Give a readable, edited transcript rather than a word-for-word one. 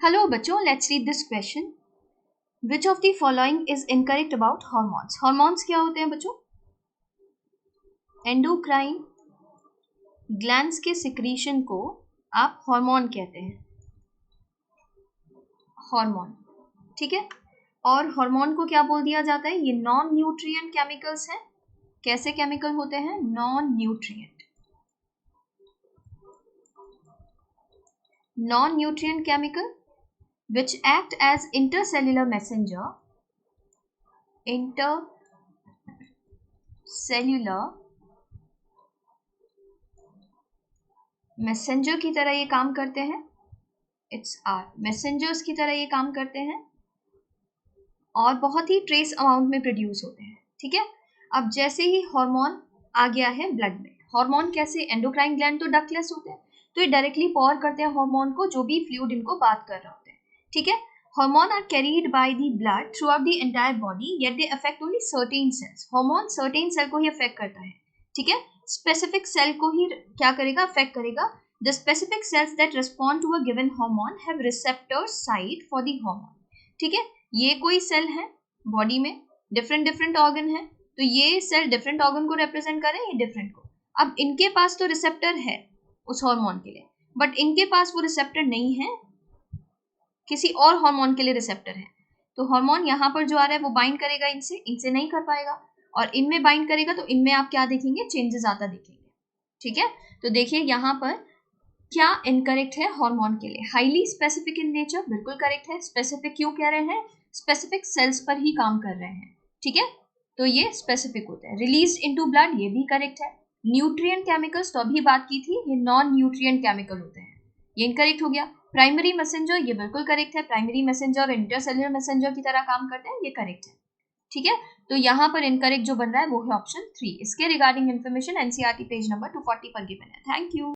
Hello बच्चों, let's read this question. Which of the following is incorrect about hormones? Hormones क्या होते हैं बच्चों? एंडोक्राइन ग्लैंड्स के सिक्रीशन को आप हार्मोन कहते हैं. हार्मोन, ठीक है. और हार्मोन को क्या बोल दिया जाता है? ये नॉन न्यूट्रिएंट केमिकल्स हैं. कैसे केमिकल होते हैं? Non nutrient. Non nutrient chemical which act as intercellular messenger की तरह ये काम करते हैं. इट्स आर मैसेंजर्स की तरह ये काम करते हैं और बहुत ही ट्रेस अमाउंट में प्रोड्यूस होते हैं. ठीक है. अब जैसे ही हार्मोन आ गया है ब्लड में, हार्मोन कैसे? एंडोक्राइन ग्लैंड तो डक्टलेस होते हैं, तो ये डायरेक्टली पॉर करते हैं हार्मोन को, जो भी फ्लूइड इनको बात कर रहे होते हैं. ठीक है. Hormone are carried by the blood throughout the entire body, yet they affect only certain cells. Hormone certain cell को ही affect करता है. ठीक है. Specific cell को ही क्या करेगा? Affect करेगा. The specific cells that respond to a given hormone have receptor site for the hormone. ठीक है. ये कोई सेल है बॉडी में, डिफरेंट डिफरेंट ऑर्गन है, तो ये सेल डिफरेंट ऑर्गन को रिप्रेजेंट करें, ये डिफरेंट को. अब इनके पास तो रिसेप्टर है उस हार्मोन के लिए, बट इनके पास वो रिसेप्टर नहीं है, किसी और हार्मोन के लिए रिसेप्टर है. तो हार्मोन यहाँ पर जो आ रहा है वो बाइंड करेगा इनसे, इनसे नहीं कर पाएगा, और इनमें बाइंड करेगा तो इनमें आप क्या देखेंगे? चेंजेस आता देखेंगे. ठीक है. तो देखिए यहाँ पर क्या इनकरेक्ट है हार्मोन के लिए? हाईली स्पेसिफिक इन नेचर, बिल्कुल करेक्ट है. स्पेसिफिक क्यों कह रहे हैं? स्पेसिफिक सेल्स पर ही काम कर रहे हैं. ठीक है. तो ये स्पेसिफिक होता है. रिलीज इनटू ब्लड, ये भी करेक्ट है. न्यूट्रिएंट केमिकल्स तो अभी बात की थी, ये नॉन न्यूट्रिएंट केमिकल होते हैं, ये इनकरेक्ट हो गया. प्राइमरी मैसेंजर, ये बिल्कुल करेक्ट है. प्राइमरी मैसेंजर और इंटरसेल्युलर मैसेंजर की तरह काम करते हैं, ये करेक्ट है. ठीक है. तो यहाँ पर इनकरेक्ट जो बन रहा है वो है ऑप्शन 3. इसके regarding information NCERT page number 240 पर गिवन है. Thank you.